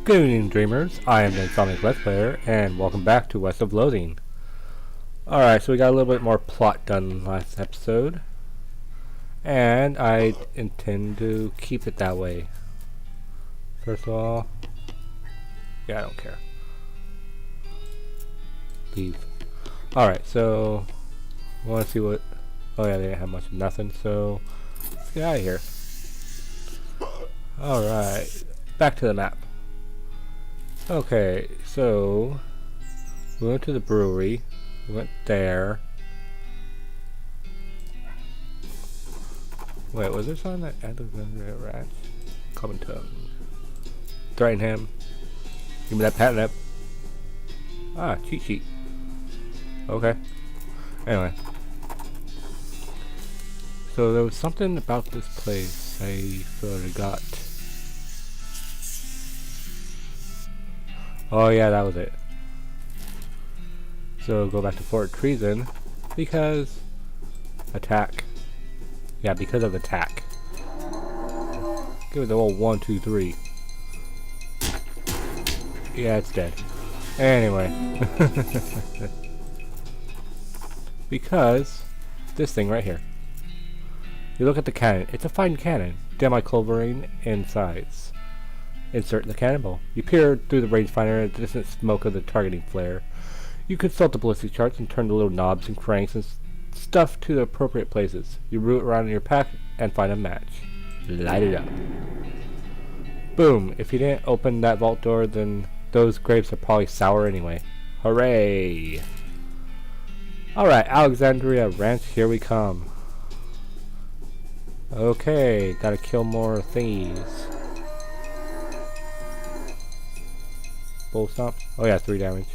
Good evening, dreamers. I am the Insomniac Let's Player, and welcome back to West of Loathing. Alright, so we got a little bit more plot done last episode, and I intend to keep it that way. First of all, yeah, I don't care. Leave. Alright, so I want to see what... Oh yeah, they didn't have much of nothing, so let's get out of here. Alright, back to the map. Okay, so we went to the brewery, we went there. Wait, was there something that Alexandria Ranch? Coming to him. Threaten him. Give me that patent up. Ah, cheat sheet. Okay. Anyway. So there was something about this place I forgot. Oh yeah, that was it. So go back to Fort Treason because attack. Yeah, because of attack. Give it the old 1, 2, 3. Yeah, it's dead. Anyway. Because this thing right here. You look at the cannon. It's a fine cannon. Demi-culverin in size. Insert the cannonball. You peer through the rangefinder at the distant smoke of the targeting flare. You consult the ballistic charts and turn the little knobs and cranks and stuff to the appropriate places. You root around in your pack and find a match. Light it up. Boom. If you didn't open that vault door, then those grapes are probably sour anyway. Hooray! Alright, Alexandria Ranch, here we come. Okay, gotta kill more thingies. Bull stomp. Oh yeah, 3 damage.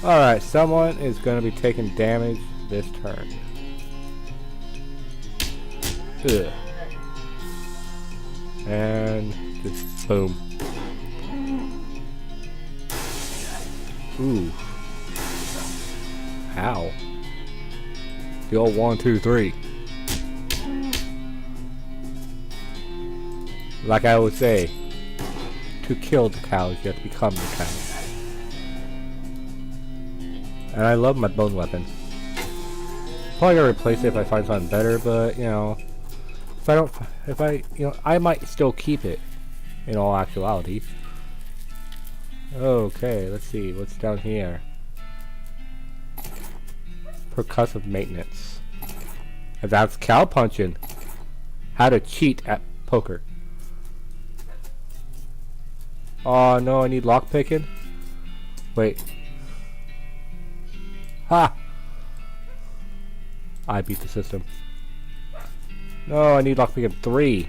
Alright, someone is going to be taking damage this turn. Ugh. And just boom. Ooh. Ow. The old 1, 2, 3. Like I would say, to kill the cows, you have to become the cow. And I love my bone weapon. Probably gonna replace it if I find something better, but you know, I might still keep it. In all actuality. Okay, let's see what's down here. Percussive maintenance. Advanced cow punching. How to cheat at poker. Oh no, I need lockpicking. Wait. Ha! I beat the system. No, I need lockpicking 3.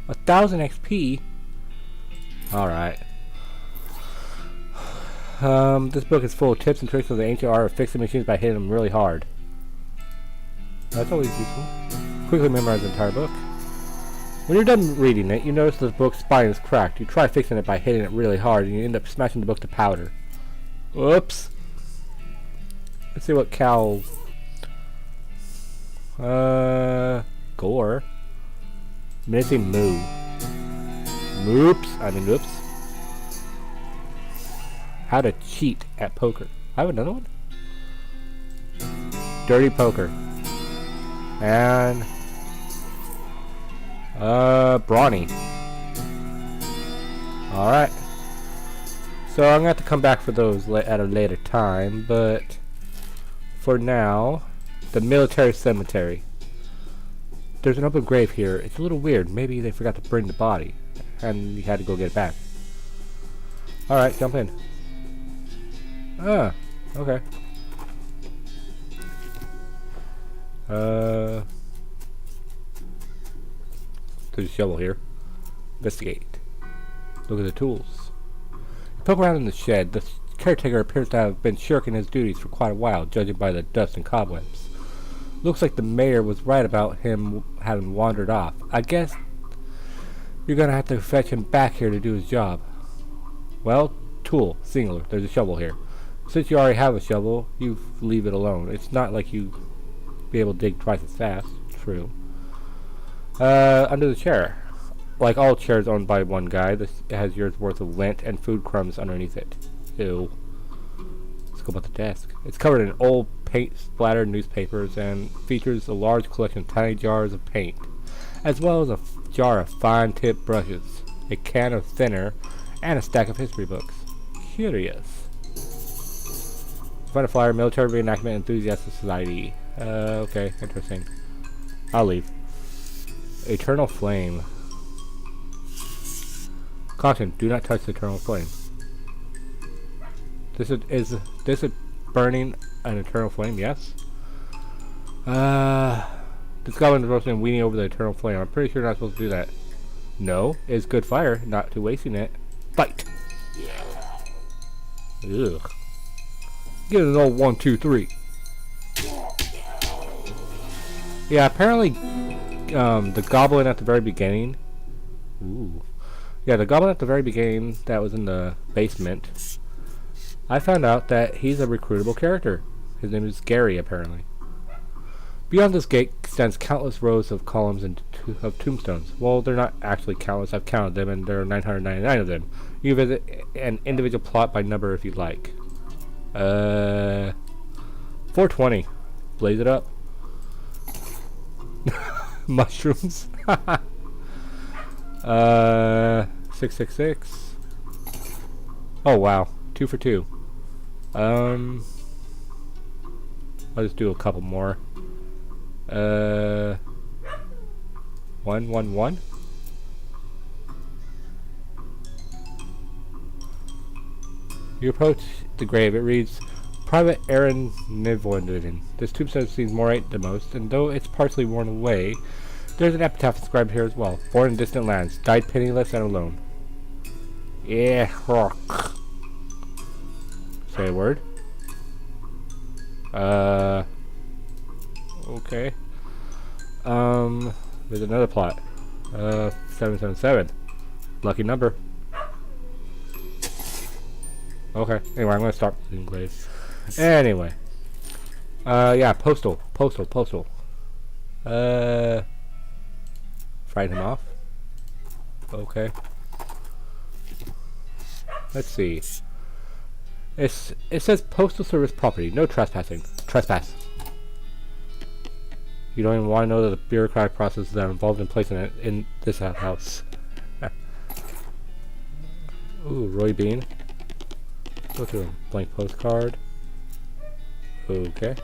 1000 XP? Alright. This book is full of tips and tricks of the ancient art of fixing machines by hitting them really hard. That's always useful. Quickly memorize the entire book. When you're done reading it, you notice the book's spine is cracked. You try fixing it by hitting it really hard, and you end up smashing the book to powder. Whoops. Let's see what cow... Gore. Missing moo. Moops. I mean, oops. How to cheat at poker. I have another one? Dirty poker. And... Brawny. Alright. So I'm gonna have to come back for those at a later time, but for now, the military cemetery. There's an open grave here. It's a little weird. Maybe they forgot to bring the body, and you had to go get it back. Alright, jump in. Ah, okay. There's a shovel here. Investigate. Look at the tools. You poke around in the shed. The caretaker appears to have been shirking his duties for quite a while, judging by the dust and cobwebs. Looks like the mayor was right about him having wandered off. I guess you're gonna have to fetch him back here to do his job. Well, tool, singular. There's a shovel here. Since you already have a shovel, you leave it alone. It's not like you be able to dig twice as fast. True. Under the chair. Like all chairs owned by one guy, this has years worth of lint and food crumbs underneath it. Ew. Let's go about the desk. It's covered in old paint splattered newspapers and features a large collection of tiny jars of paint, as well as a jar of fine-tipped brushes, a can of thinner, and a stack of history books. Curious. Find a flyer, Military Reenactment Enthusiast Society. Okay, interesting. I'll leave. Eternal Flame. Caution, do not touch the Eternal Flame. Is this a burning an Eternal Flame? Yes. This goblin is roasting and weaning over the Eternal Flame. I'm pretty sure you're not supposed to do that. No, it's good fire, not to wasting it. Fight! Ugh. Get an old 1, 2, 3. Yeah, apparently, the goblin at the very beginning. Ooh. Yeah, the goblin at the very beginning that was in the basement. I found out that he's a recruitable character. His name is Gary, apparently. Beyond this gate extends countless rows of columns and of tombstones. Well, they're not actually countless. I've counted them, and there are 999 of them. You can visit an individual plot by number if you'd like. 420. Blaze it up. Mushrooms. 666. Oh wow, 2 for 2. I'll just do a couple more. 111. You approach the grave. It reads, Private Aaron Nivonden. This tombstone seems more right than most, and though it's partially worn away, there's an epitaph inscribed here as well. Born in distant lands, died penniless and alone. Yeah, rock. Say a word. Okay. There's another plot. 777. Lucky number. Okay. Anyway, I'm gonna start in English. Anyway. Yeah, postal. Fight him off. Okay. Let's see. It says Postal Service property. No trespassing. Trespass. You don't even want to know the bureaucratic processes that are involved in placing it in this house. Ooh, Roy Bean. Go through a blank postcard. Okay.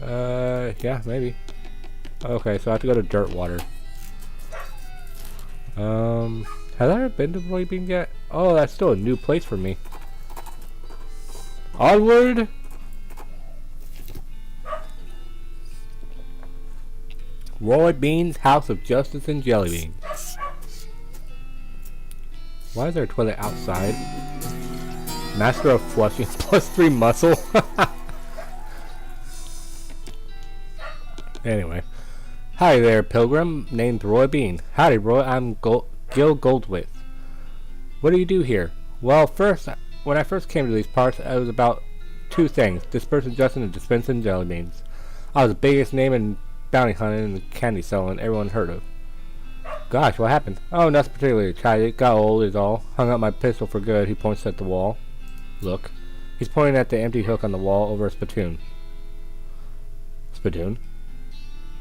Yeah, maybe. Okay, so I have to go to Dirtwater. Have I ever been to Roy Bean yet? Oh, that's still a new place for me. Onward! Roy Bean's House of Justice and Jelly Beans. Why is there a toilet outside? Master of Flushing +3 muscle. Anyway. Hi there, pilgrim named Roy Bean. Howdy, Roy. I'm Gil Goldwith. What do you do here? Well, when I first came to these parts, I was about two things: dispersing justice and dispensing jelly beans. I was the biggest name in bounty hunting and candy selling everyone heard of. Gosh, what happened? Oh, nothing particularly tragic. Got old is all. Hung up my pistol for good. He points at the wall. Look. He's pointing at the empty hook on the wall over a spittoon. Spittoon?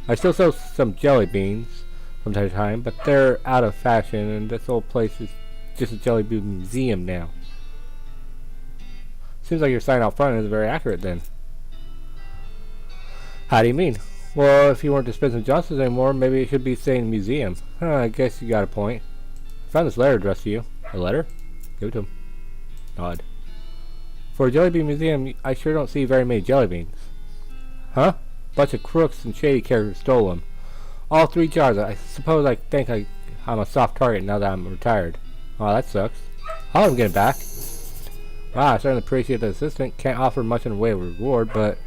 I still sell some jelly beans from time to time, but they're out of fashion, and this old place is just a jelly bean museum now. Seems like your sign out front is very accurate then. How do you mean? Well, if you weren't dispensing justice anymore, maybe it should be saying museum. I guess you got a point. I found this letter addressed to you. A letter? Give it to him. Nod. For a jelly bean museum, I sure don't see very many jelly beans. Huh? Bunch of crooks and shady characters stole them. All 3 jars. I suppose I think I'm a soft target now that I'm retired. Oh, that sucks. I'll let him get it back. Wow, I certainly appreciate the assistant. Can't offer much in the way of reward, but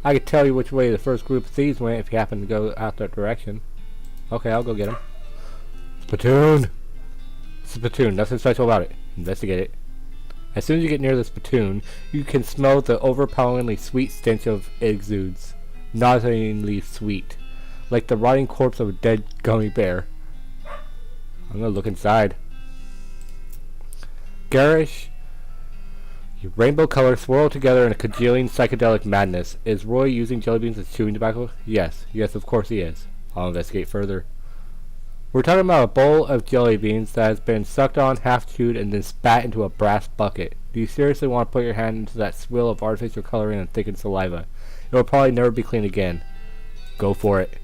I could tell you which way the first group of thieves went if you happen to go out that direction. Okay, I'll go get him. Spittoon! Spittoon, nothing special about it. Investigate it. As soon as you get near the spittoon, you can smell the overpoweringly sweet stench of exudes. Nauseatingly sweet. like the rotting corpse of a dead gummy bear. I'm gonna look inside. Garish, your rainbow colors swirl together in a congealing psychedelic madness. Is Roy using jelly beans as chewing tobacco? Yes, of course he is. I'll investigate further. We're talking about a bowl of jelly beans that has been sucked on, half chewed, and then spat into a brass bucket. Do you seriously want to put your hand into that swill of artificial coloring and thickened saliva? It will probably never be clean again. Go for it.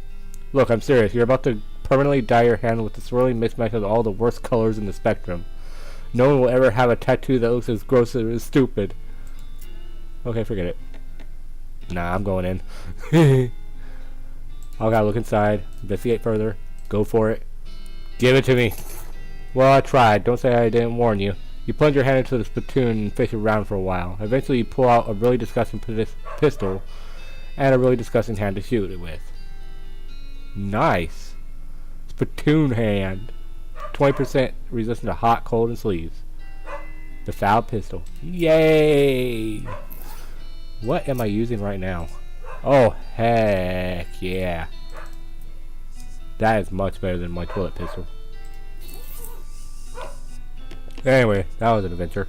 Look, I'm serious. You're about to permanently dye your hand with the swirling mismatch of all the worst colors in the spectrum. No one will ever have a tattoo that looks as gross as stupid. Okay, forget it. Nah, I'm going in. I gotta look inside, investigate further. Go for it. Give it to me. Well, I tried. Don't say I didn't warn you. You plunge your hand into the spittoon and fish around for a while. Eventually, you pull out a really disgusting pistol and a really disgusting hand to shoot it with. Nice. Spittoon hand. 20% resistant to hot, cold, and sleeves. The foul pistol. Yay! What am I using right now? Oh, heck yeah. That is much better than my toilet pistol. Anyway, that was an adventure.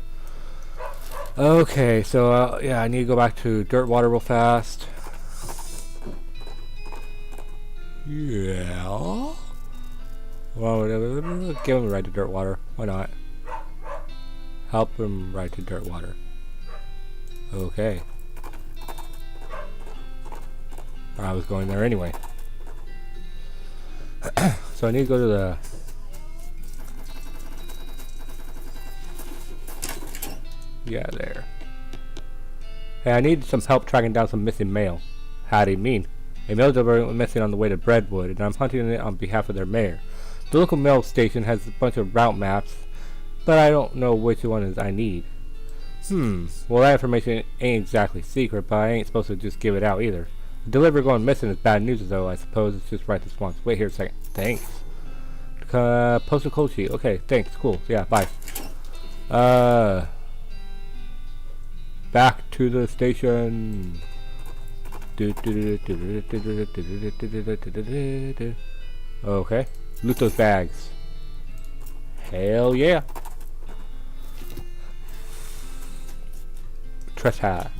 Okay, so yeah, I need to go back to dirt water real fast. Yeah. Well, give him a ride to dirt water. Why not? Help him ride to dirt water. Okay. I was going there anyway. So I need to go to the... Yeah, there. Hey, I need some help tracking down some missing mail. How do you mean? A mail delivery went missing on the way to Breadwood, and I'm hunting it on behalf of their mayor. The local mail station has a bunch of route maps, but I don't know which one is I need. Well, that information ain't exactly secret, but I ain't supposed to just give it out either. The delivery going missing is bad news, though. I suppose it's just right response. Wait here a second. Thanks. Postal code sheet. Okay, thanks. Cool. Yeah, bye. Back to the station. Okay. Loot those bags. Hell yeah. Trespass.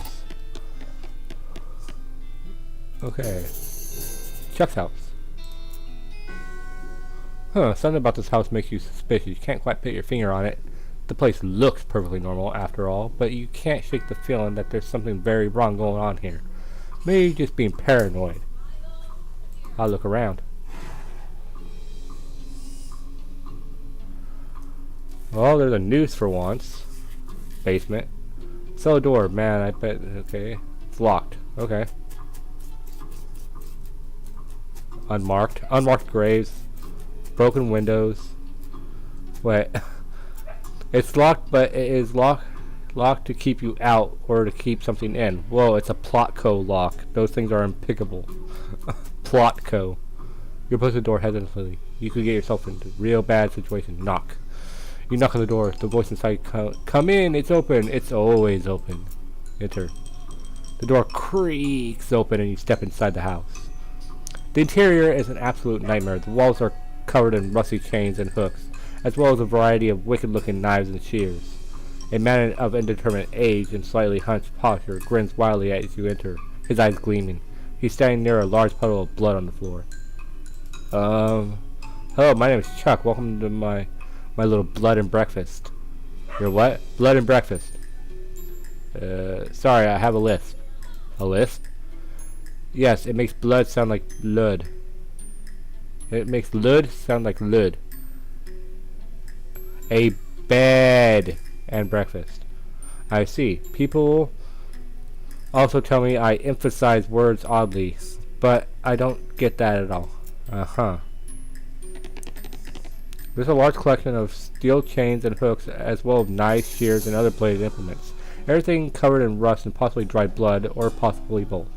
Okay. Chuck's house. Huh, something about this house makes you suspicious. You can't quite put your finger on it. The place looks perfectly normal after all, but you can't shake the feeling that there's something very wrong going on here. Maybe just being paranoid. I'll look around. Well, there's a noose for once. Basement. Cellar door, man, I bet, okay. It's locked. Okay. Unmarked. Unmarked graves. Broken windows. Wait. It's locked, but it is locked to keep you out or to keep something in. Whoa, it's a Plotco lock. Those things are impeccable. Plotco. You approach the door hesitantly. You could get yourself into a real bad situation. Knock. You knock on the door. The voice inside, come in, it's open. It's always open. Enter. The door creaks open and you step inside the house. The interior is an absolute nightmare. The walls are covered in rusty chains and hooks, as well as a variety of wicked-looking knives and shears. A man of indeterminate age and slightly hunched posture grins wildly as you enter, his eyes gleaming. He's standing near a large puddle of blood on the floor. Hello, my name is Chuck. Welcome to my little blood and breakfast. Your what? Blood and breakfast. Sorry, I have a lisp. A lisp? Yes, it makes blood sound like lud. It makes lud sound like lud. A bed and breakfast. I see. People also tell me I emphasize words oddly, but I don't get that at all. Uh-huh. There's a large collection of steel chains and hooks, as well as knives, shears, and other bladed implements. Everything covered in rust and possibly dried blood, or possibly both.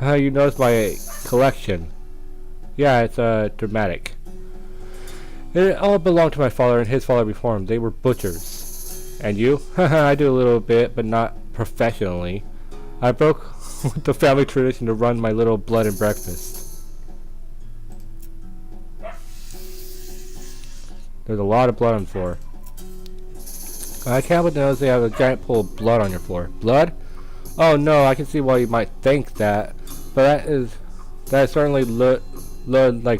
You notice my collection. Yeah, it's dramatic. It all belonged to my father and his father before him. They were butchers. And you? I do a little bit, but not professionally. I broke with the family tradition to run my little blood and breakfast. There's a lot of blood on the floor. I can't but notice they have a giant pool of blood on your floor. Blood? Oh no, I can see why you might think that. But that is certainly like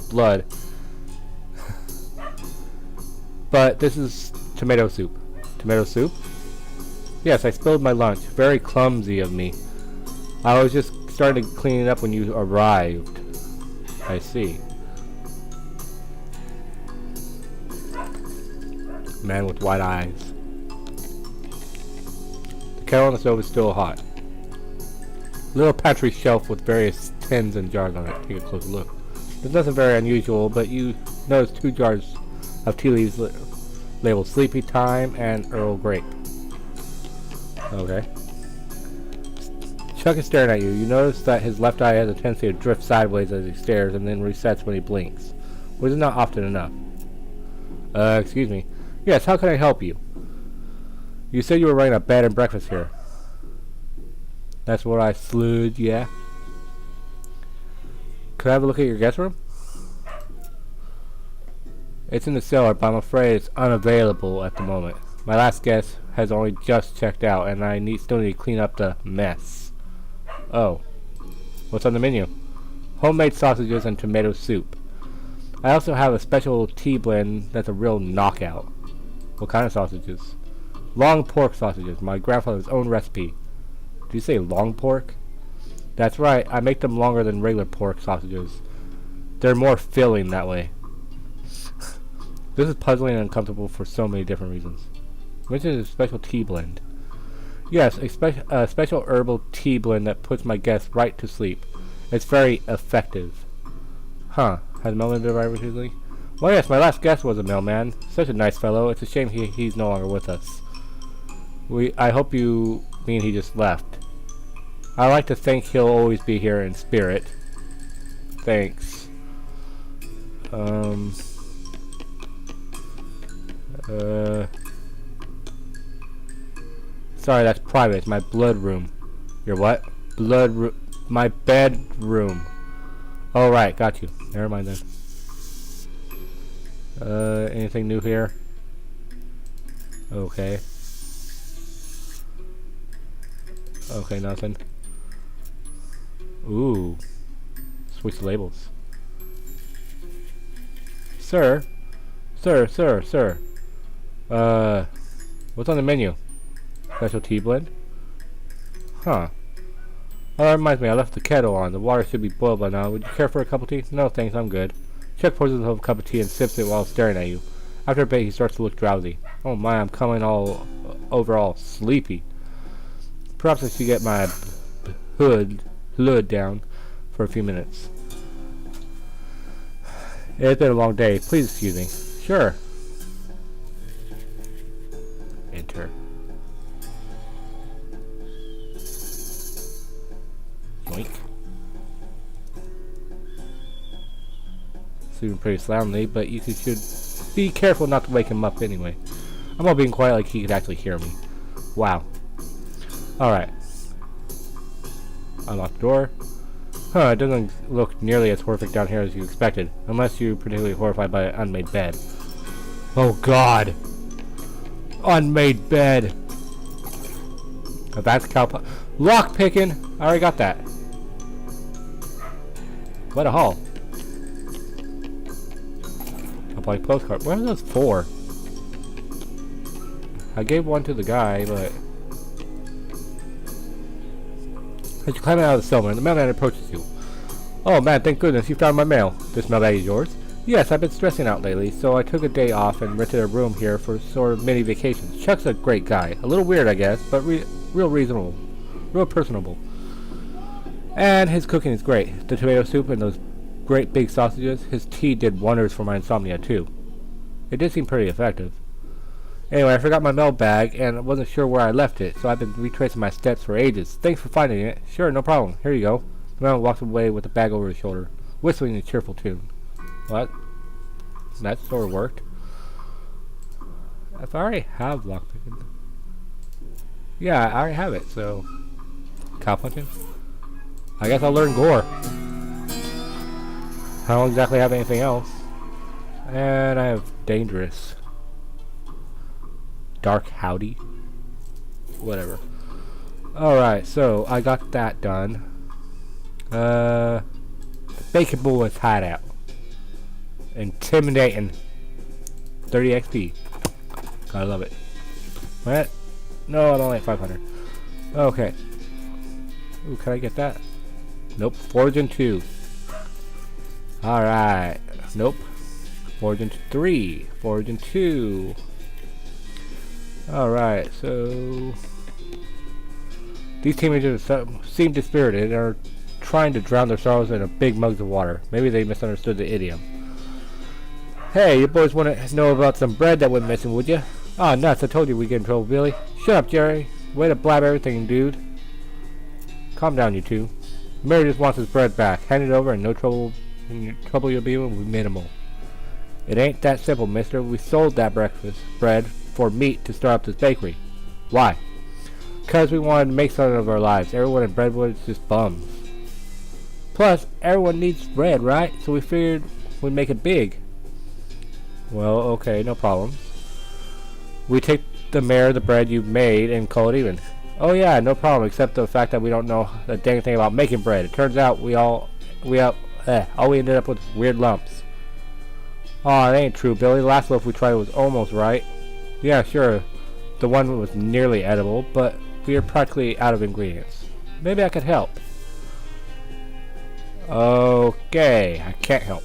blood. But this is tomato soup. Tomato soup? Yes, I spilled my lunch. Very clumsy of me. I was just starting to clean it up when you arrived. I see. Man with wide eyes. The kettle on the stove is still hot. Little pantry shelf with various tins and jars on it. Take a closer look. There's nothing very unusual, but you notice 2 jars of tea leaves labeled Sleepy Time and Earl Grape. Okay. Chuck is staring at you. You notice that his left eye has a tendency to drift sideways as he stares and then resets when he blinks, which is not often enough. Excuse me. Yes, how can I help you? You said you were running a bed and breakfast here. That's what I slewed, yeah. Could I have a look at your guest room? It's in the cellar, but I'm afraid it's unavailable at the moment. My last guest has only just checked out, and I still need to clean up the mess. Oh. What's on the menu? Homemade sausages and tomato soup. I also have a special tea blend that's a real knockout. What kind of sausages? Long pork sausages, my grandfather's own recipe. Did you say long pork? That's right, I make them longer than regular pork sausages. They're more filling that way. This is puzzling and uncomfortable for so many different reasons. Which is a special tea blend? Yes, a special herbal tea blend that puts my guests right to sleep. It's very effective. Huh, has Melvin been arrived recently? Well yes, my last guest was a mailman. Such a nice fellow. It's a shame he's no longer with us. I hope you mean he just left. I like to think he'll always be here in spirit. Thanks. Sorry, that's private. It's my blood room. Your what? My bedroom. Oh, right. Got you. Never mind then. Anything new here? Okay. Okay, nothing. Ooh. Switch the labels. Sir. Sir. What's on the menu? Special tea blend? Huh. Oh, that reminds me, I left the kettle on. The water should be boiled by now. Would you care for a cup of tea? No, thanks, I'm good. Chuck pours himself a cup of tea and sips it while staring at you. After a bit, he starts to look drowsy. Oh my, I'm coming all sleepy. Perhaps I should get my hood down for a few minutes. It's been a long day. Please excuse me. Sure. Enter. Yoink. Sleeping pretty soundly, but you should be careful not to wake him up anyway. I'm all being quiet like he could actually hear me. Wow. Alright. Unlock the door. Huh, it doesn't look nearly as horrific down here as you expected. Unless you're particularly horrified by an unmade bed. Oh god! Unmade bed! That's cow. Lock picking! I already got that. What a haul. I'll play postcard. What are those for? I gave one to the guy, but... As you climb out of the cellar, the mailman approaches you. Oh man, thank goodness you found my mail. This mailbag is yours? Yes, I've been stressing out lately, so I took a day off and rented a room here for sort of mini vacations. Chuck's a great guy. A little weird, I guess, but real reasonable. Real personable. And his cooking is great. The tomato soup and those great big sausages. His tea did wonders for my insomnia, too. It did seem pretty effective. Anyway, I forgot my mail bag, and I wasn't sure where I left it, so I've been retracing my steps for ages. Thanks for finding it. Sure, no problem. Here you go. The man walks away with the bag over his shoulder, whistling a cheerful tune. What? That sort of worked. If I already have lockpicking. Yeah, I already have it, so... Cow punching? I guess I'll learn gore. I don't exactly have anything else. And I have dangerous. Dark howdy. Whatever. Alright, so I got that done. Bacon Boy's hideout. Intimidating. 30 XP. I love it. What? No, I'm only at 500. Okay. Ooh, can I get that? Nope. Fortune 2. Alright. Nope. Fortune 3. Fortune 2. Alright, so... These teenagers seem dispirited and are trying to drown their sorrows in a big mugs of water. Maybe they misunderstood the idiom. Hey, you boys want to know about some bread that went missing, would you? Oh, nuts, I told you we'd get in trouble, Billy. Shut up, Jerry. Way to blab everything, dude. Calm down, you two. Mary just wants his bread back. Hand it over and no trouble, you'll be in will be minimal. It ain't that simple, mister. We sold that breakfast bread for meat to start up this bakery. Why? Because we wanted to make something of our lives. Everyone in Breadwood is just bums. Plus, everyone needs bread, right? So we figured we'd make it big. Well, okay, no problem. We take the bread you've made and call it even. Oh yeah, no problem, except the fact that we don't know a dang thing about making bread. It turns out all we ended up with weird lumps. Aw, it ain't true, Billy. The last loaf we tried was almost right. Yeah, sure. The one was nearly edible, but we are practically out of ingredients. Maybe I could help. Okay, I can't help.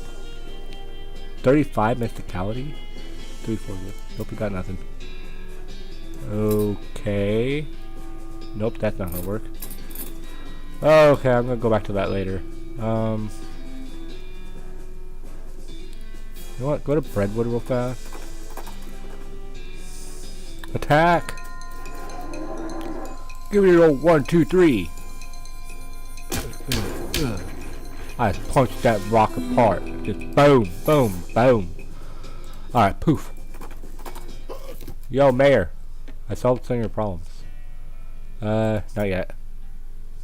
35 mysticality? 3-4. Nope, we got nothing. Okay. Nope, that's not gonna work. Okay, I'm gonna go back to that later. You know what? Go to Breadwood real fast. Attack! Give me your old 1, 2, 3. I punched that rock apart. Just boom, boom, boom. Alright, poof. Yo, Mayor. I solved some of your problems. Not yet.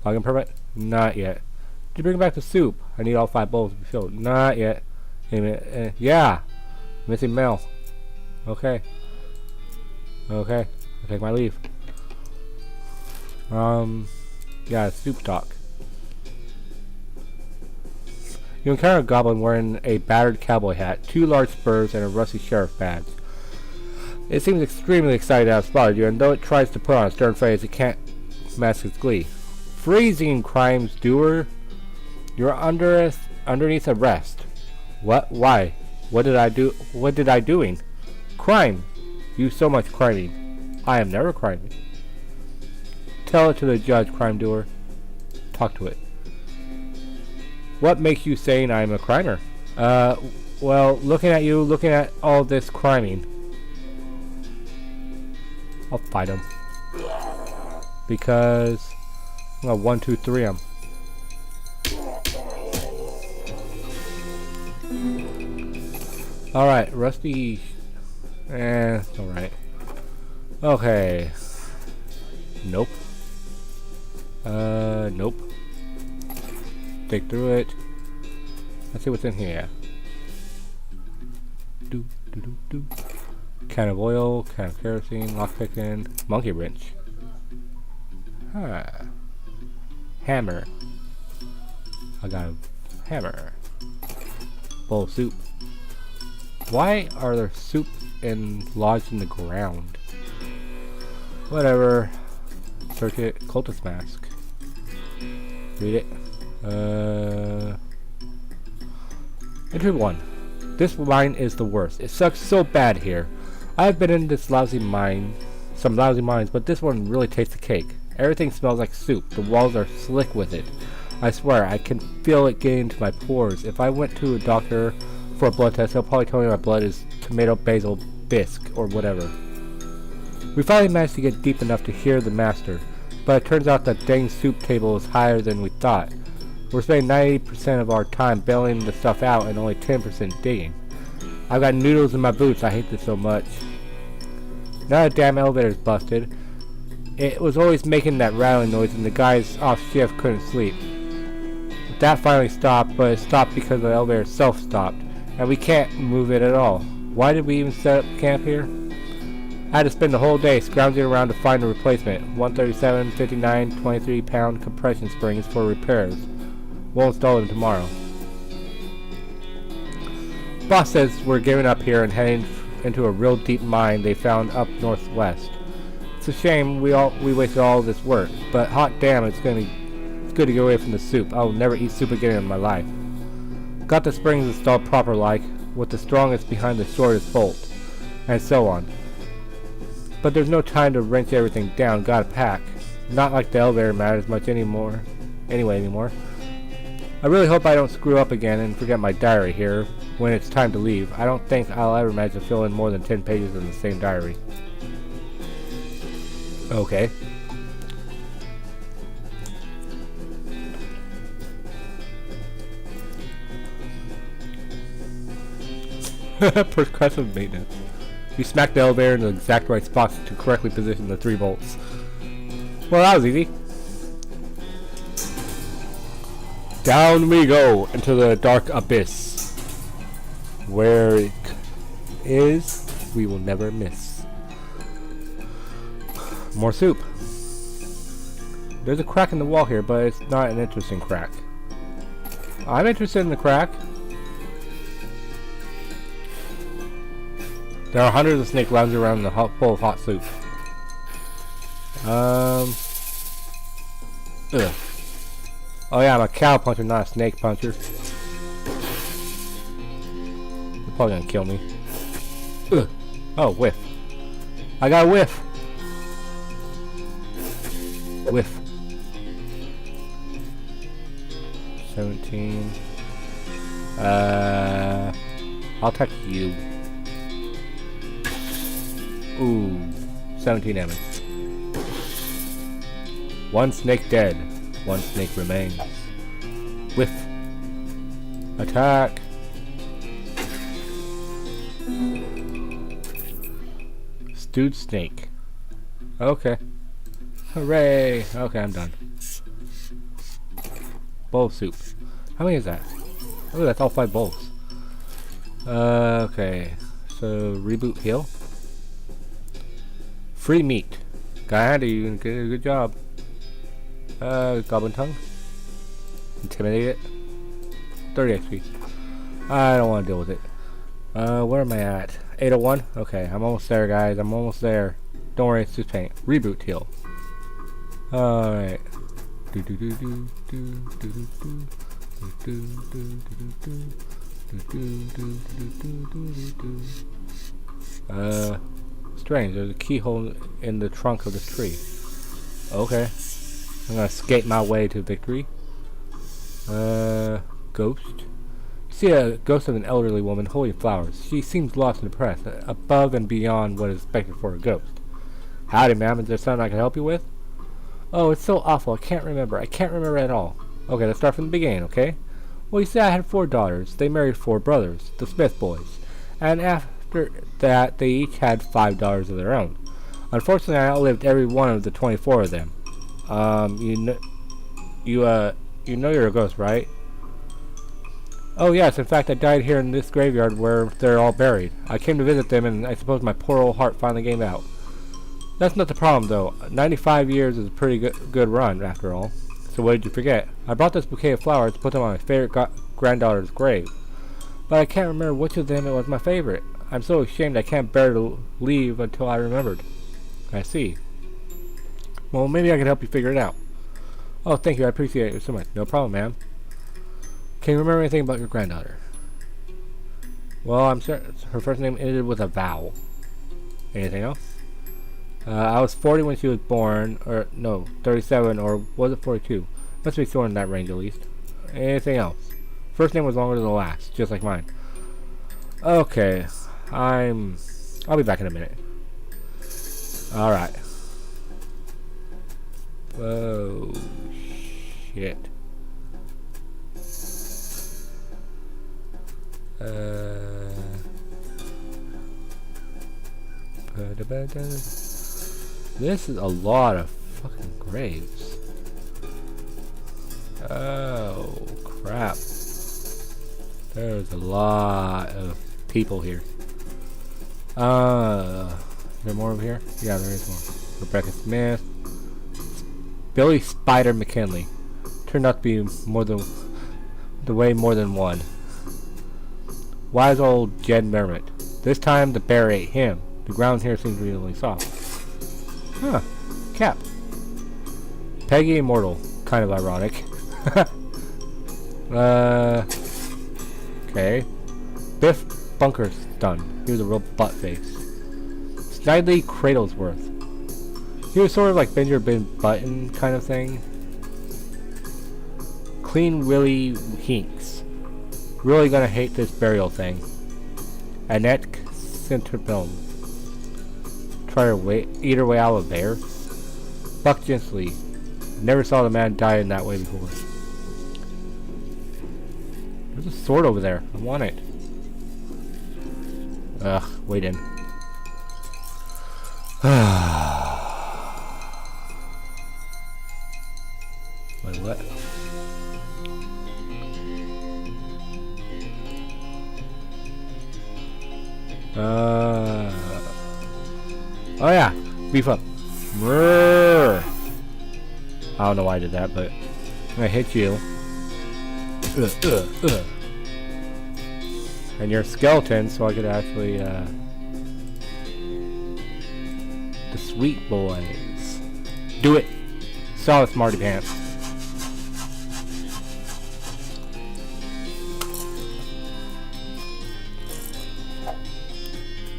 Login permit? Not yet. Did you bring back the soup? I need all 5 bowls to be filled. Not yet. Wait a minute. Yeah. Missing mail. Okay. Okay. I'll take my leave. Yeah, soup talk. You encounter a goblin wearing a battered cowboy hat, 2 large spurs, and a rusty sheriff badge. It seems extremely excited to have spotted you, and though it tries to put on a stern face, it can't mask its glee. Freezing, crimes doer! You're underneath arrest. What? Why? What did I do? What did I doing? Crime! You so much criming. I am never criming. Tell it to the judge, crime doer. Talk to it. What makes you saying I'm a crimer? Well, looking at you, looking at all this criming. I'll fight him. Because I'm gonna 1, 2, 3 him. Alright, Rusty. It's alright. Okay. Nope. Nope. Dig through it. Let's see what's in here. Do. Can of oil, can of kerosene, lockpicking, monkey wrench. Huh. Hammer. I got a hammer. Bowl of soup. Why are there soup lodged in the ground? Whatever. Search it. Cultist mask. Read it. Entry 1. This mine is the worst. It sucks so bad here. I've been in this some lousy mines, but this one really tastes the cake. Everything smells like soup. The walls are slick with it. I swear, I can feel it getting into my pores. If I went to a doctor for a blood test, he'll probably tell me my blood is tomato basil bisque or whatever. We finally managed to get deep enough to hear the master, but it turns out that dang soup table is higher than we thought. We're spending 90% of our time bailing the stuff out and only 10% digging. I've got noodles in my boots. I hate this so much. Now the damn elevator's busted. It was always making that rattling noise and the guys off shift couldn't sleep. That finally stopped, but it stopped because the elevator itself stopped. and we can't move it at all. Why did we even set up camp here? I had to spend the whole day scrounging around to find a replacement. 137, 59, 23-pound compression springs for repairs. We'll install them tomorrow. Boss says we're giving up here and heading into a real deep mine they found up northwest. It's a shame we wasted all this work, but hot damn, it's good to get away from the soup. I'll never eat soup again in my life. Got the springs installed proper like, with the strongest behind the shortest bolt, and so on. But there's no time to wrench everything down, gotta pack. Not like the elevator matters much anymore. I really hope I don't screw up again and forget my diary here when it's time to leave. I don't think I'll ever manage to fill in more than 10 pages in the same diary. Okay. Progressive maintenance. You smack the elevator in the exact right spots to correctly position the 3 bolts. Well, that was easy. Down we go into the dark abyss. Where it is, we will never miss. More soup. There's a crack in the wall here, but it's not an interesting crack. I'm interested in the crack. There are hundreds of snakes lounging around in the bowl of hot soup. Ugh. Oh yeah, I'm a cow puncher, not a snake puncher. They're probably gonna kill me. Ugh. Oh, whiff. I got a whiff. Whiff. 17. I'll text you. Ooh, 17 damage. 1 snake dead. 1 snake remains. Whiff. Attack. Stewed snake. Okay. Hooray. Okay, I'm done. Bowl of soup. How many is that? Oh, that's all 5 bowls. Okay. So, reboot heal. Free meat. God, you did a good job. Goblin tongue. Intimidate it. 30 XP. I don't want to deal with it. Where am I at? 801? Okay, I'm almost there, guys. I'm almost there. Don't worry, it's just paint. Reboot heal. Alright. Strange, there's a keyhole in the trunk of this tree. Okay. I'm gonna skate my way to victory. Ghost. You see a ghost of an elderly woman holding flowers. She seems lost and depressed, above and beyond what is expected for a ghost. Howdy, ma'am. Is there something I can help you with? Oh, it's so awful. I can't remember. I can't remember at all. Okay, let's start from the beginning, okay? Well, you see, I had 4 daughters. They married 4 brothers, the Smith boys. And after that, they each had 5 daughters of their own. Unfortunately, I outlived every one of the 24 of them. You know you're a ghost, right? Oh yes, in fact I died here in this graveyard where they're all buried. I came to visit them and I suppose my poor old heart finally gave out. That's not the problem though. 95 years is a pretty good run after all. So what did you forget? I brought this bouquet of flowers to put them on my favorite granddaughter's grave. But I can't remember which of them it was my favorite. I'm so ashamed I can't bear to leave until I remembered. I see. Well, maybe I can help you figure it out. Oh, thank you. I appreciate it so much. No problem, ma'am. Can you remember anything about your granddaughter? Well, I'm certain her first name ended with a vowel. Anything else? I was 40 when she was born, or no, 37, or was it 42? Must be somewhere in that range at least. Anything else? First name was longer than the last, just like mine. Okay, I'll be back in a minute. Alright. Whoa, shit. This is a lot of fucking graves. Oh, crap. There's a lot of people here. Is there more over here? Yeah, there is more. Rebecca Smith. Billy Spider McKinley. Turned out to be more than one. Wise old Jed Merritt. This time the bear ate him. The ground here seems really soft. Huh. Cap. Peggy Immortal. Kind of ironic. Okay. Biff Bunkerstun. He was a real butt face. Snidely Cradlesworth. He was sort of like Benjamin Button kind of thing. Clean Willie Hinks. Really gonna hate this burial thing. Annette Centerfilm. Try to eat her way out of there. Buck Gensley. Never saw the man die in that way before. There's a sword over there. I want it. Ugh, wait in. Wait, what? Oh yeah, beef up. Brrr. I don't know why I did that, but I'm gonna hit you. And you're a skeleton, so I could actually, the sweet boys. Do it! Solid smarty pants.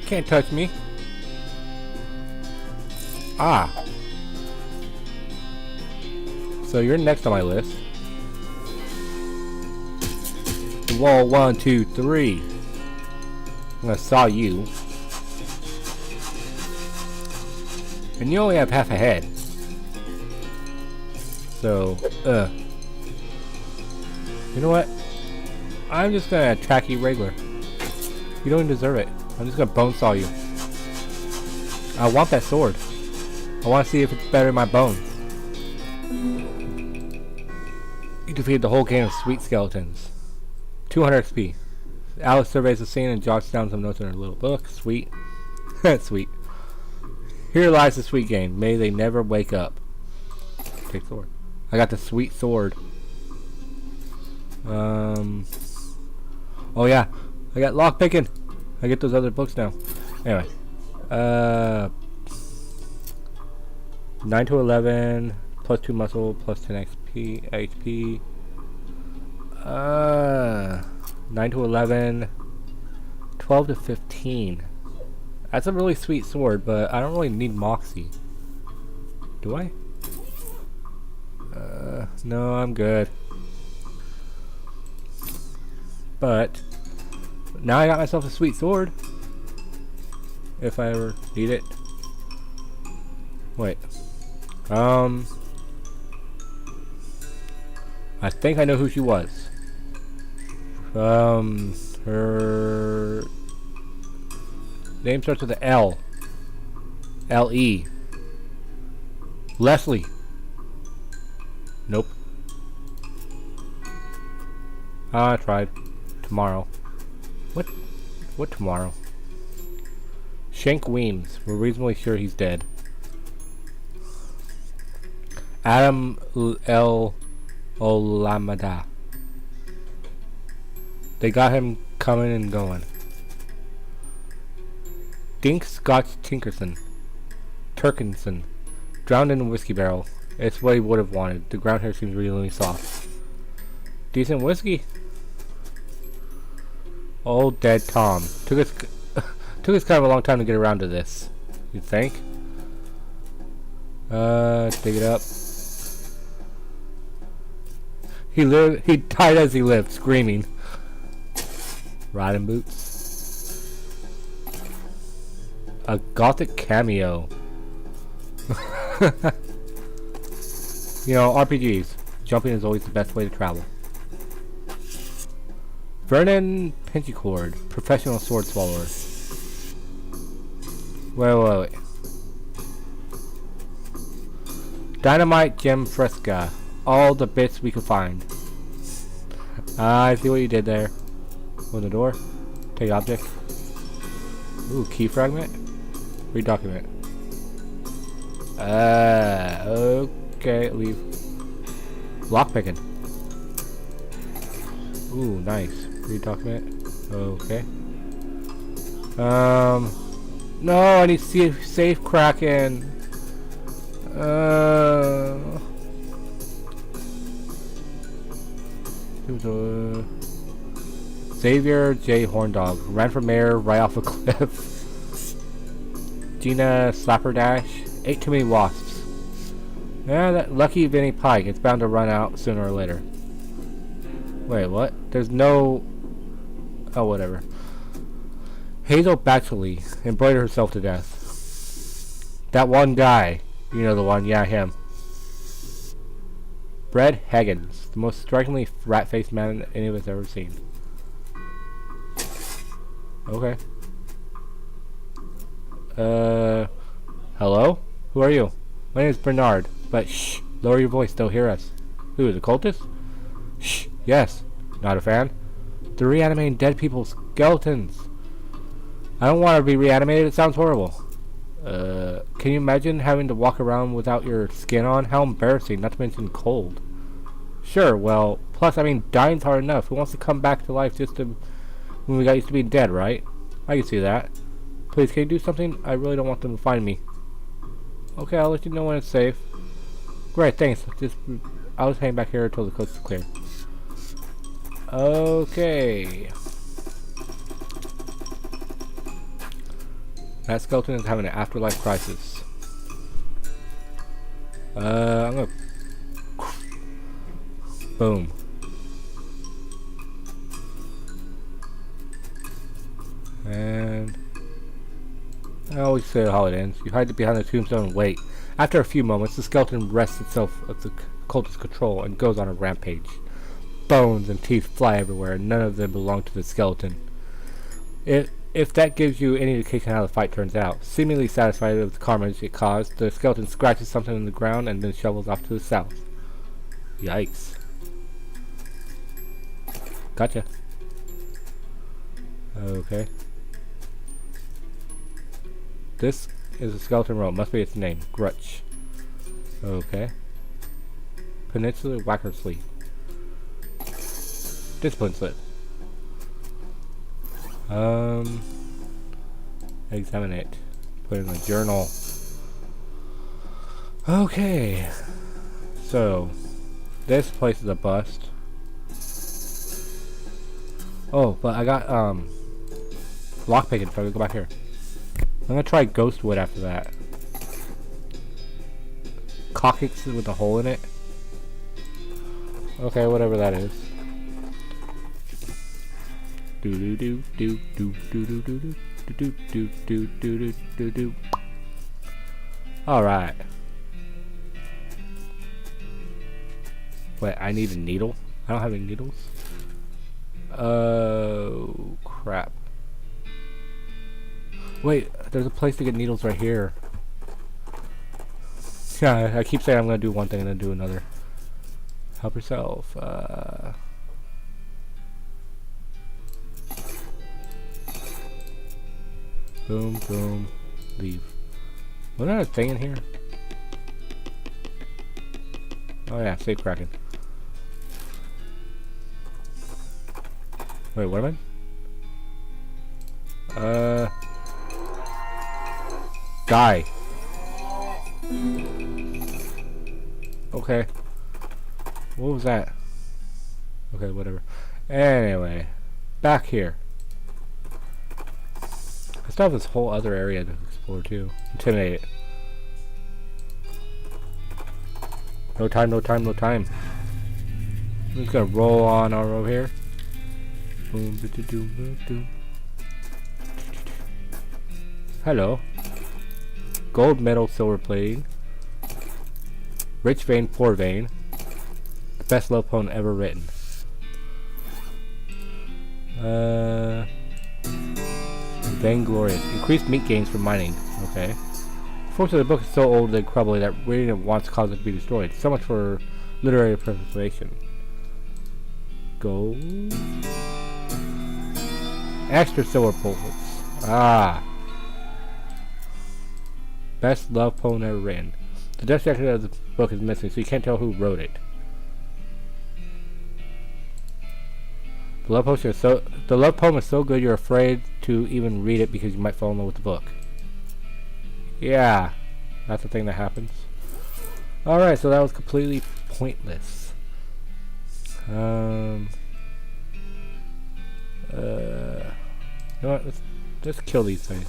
Can't touch me. Ah. So you're next on my list. Wall 1, 2, 3. I'm gonna saw you. And you only have half a head. So, you know what? I'm just gonna attack you regular. You don't deserve it. I'm just gonna bone saw you. I want that sword. I want to see if it's better than my bones. You defeated the whole gang of sweet skeletons. 200 XP. Alice surveys the scene and jots down some notes in her little book. Sweet. Sweet. Here lies the sweet game. May they never wake up. Take sword. I got the sweet sword. Oh yeah. I got lock picking. I get those other books now. Anyway. 9 to 11. Plus 2 muscle. Plus 10 HP. 9 to 11. 12 to 15. That's a really sweet sword, but I don't really need Moxie. Do I? No, I'm good. But now I got myself a sweet sword. If I ever need it. Wait. I think I know who she was. Her name starts with an L. L-E. Leslie. Nope. I tried. Tomorrow. What tomorrow? Shank Weems. We're reasonably sure he's dead. Adam L. Olamada. They got him coming and going. Dink Scotch Tinkerson. Turkinson. Drowned in a whiskey barrel. It's what he would have wanted. The ground here seems really soft. Decent whiskey. Old dead Tom. Took us kind of a long time to get around to this. You think? Dig it up. He died as he lived, screaming. Riding boots. A gothic cameo. You know, RPGs. Jumping is always the best way to travel. Vernon Pinchicord, professional sword swallower. Wait. Dynamite Gem Fresca. All the bits we could find. I see what you did there. Open the door. Take object. Ooh, key fragment. Read document. Okay, leave. Lockpicking. Ooh, nice. Read document. Okay. No, I need safe Kraken. Xavier J. Horndog ran for mayor right off a cliff. Gina Slapperdash ate too many wasps. Yeah, that lucky Vinnie Pike. It's bound to run out sooner or later. Wait, what? There's no... Oh, whatever. Hazel Batchley embroidered herself to death. That one guy. You know the one. Yeah, him. Brett Higgins. The most strikingly rat-faced man any of us ever seen. Okay. Hello? Who are you? My name is Bernard. But shh, lower your voice, they'll hear us. Who, the cultists? Shh, yes. Not a fan? They're reanimating dead people's skeletons. I don't want to be reanimated, it sounds horrible. Can you imagine having to walk around without your skin on? How embarrassing, not to mention cold. Sure, well, plus, I mean, dying's hard enough. Who wants to come back to life just to... when we got used to being dead, right? I can see that. Please, can you do something? I really don't want them to find me. Okay, I'll let you know when it's safe. Great, thanks. I'll just hang back here until the coast is clear. Okay. That skeleton is having an afterlife crisis. I'm gonna... Boom. And... I always say how it ends. You hide behind the tombstone and wait. After a few moments, the skeleton wrests itself of the cultist's control and goes on a rampage. Bones and teeth fly everywhere, and none of them belong to the skeleton. If that gives you any indication how the fight turns out, seemingly satisfied with the carnage it caused, the skeleton scratches something in the ground and then shovels off to the south. Yikes. Gotcha. Okay. This is a skeleton rope. Must be its name. Grutch. Okay. Peninsula Whacker Sleep. Discipline slip. Examine it. Put it in the journal. Okay. So, this place is a bust. Oh, but I got, lockpicking, so I can go back here. I'm gonna try Ghostwood after that. Coccyx with a hole in it. Okay, whatever that is. Do do do do do do do do do do do do do do. Alright. Wait, I need a needle? I don't have any needles. Oh crap. Wait, there's a place to get needles right here. Yeah, I keep saying I'm gonna do one thing and then do another. Help yourself. Boom, boom, leave. Was there a thing in here? Oh yeah, safe Kraken. Wait, what am I? Die. Okay. What was that? Okay, whatever. Anyway, back here. I still have this whole other area to explore too. Intimidate it. No time, no time, no time. I'm just gonna roll on over here. Boom, boom, boom, boom. Hello. Gold medal, silver plating. Rich vein, poor vein. The best love poem ever written. Vainglorious. Increased meat gains from mining. Okay. Fortunately, the book is so old and crumbly that reading it once caused it to be destroyed. So much for literary preservation. Gold. Extra silver bullets. Ah. Best love poem ever written. The Dutch section of the book is missing, so you can't tell who wrote it. The love poem is so good you're afraid to even read it because you might fall in love with the book. Yeah, that's the thing that happens. Alright, so that was completely pointless. You know what, let's kill these things.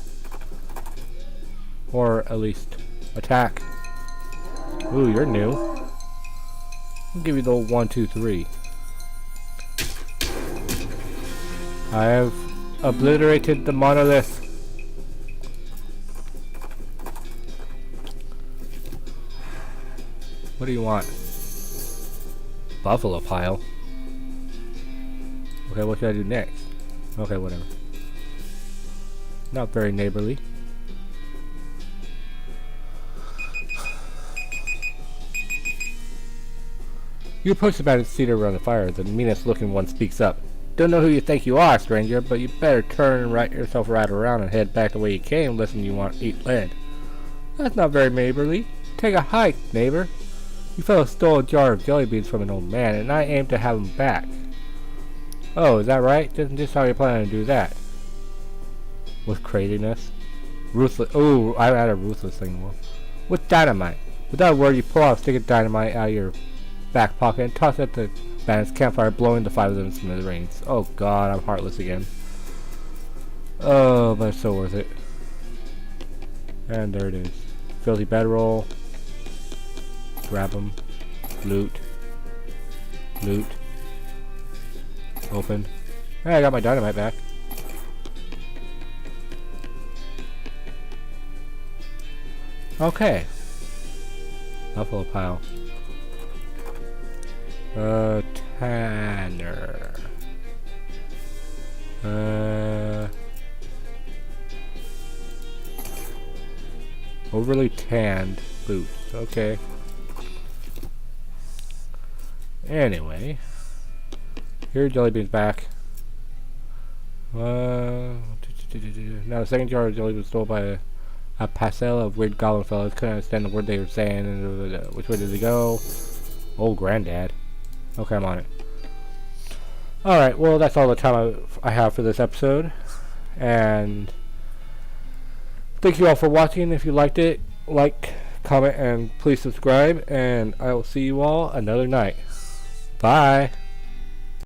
Or at least attack. Ooh, you're new. I'll give you the 1, 2, 3. I have obliterated the monolith. What do you want? Buffalo pile. Okay, what should I do next? Okay, whatever. Not very neighborly. You approach the bandit seated around the fire. The meanest looking one speaks up. Don't know who you think you are, stranger, but you better turn yourself right around and head back the way you came, unless you want to eat lead. That's not very neighborly. Take a hike, neighbor. You fellows stole a jar of jelly beans from an old man, and I aim to have them back. Oh, is that right? Just how you're planning to do that? With craziness? Ruthless. Oh, I had a ruthless thing. With dynamite. Without a word, you pull out a stick of dynamite out of your back pocket and toss it at the bandit's campfire, blowing the 5 of them to smithereens. Oh god, I'm heartless again. Oh, but it's so worth it. And there it is. Filthy bedroll. Grab them. Loot. Loot. Open. Hey, I got my dynamite back. Okay. Buffalo pile. Tanner. Overly tanned boots. Okay. Anyway. Here, jelly beans back. Now the second jar of jelly was stolen by a parcel of weird goblin fellows. Couldn't understand the word they were saying. And which way did they go? Oh, granddad. Okay, I'm on it. Alright, well, that's all the time I have for this episode. And thank you all for watching. If you liked it, like, comment, and please subscribe. And I will see you all another night. Bye.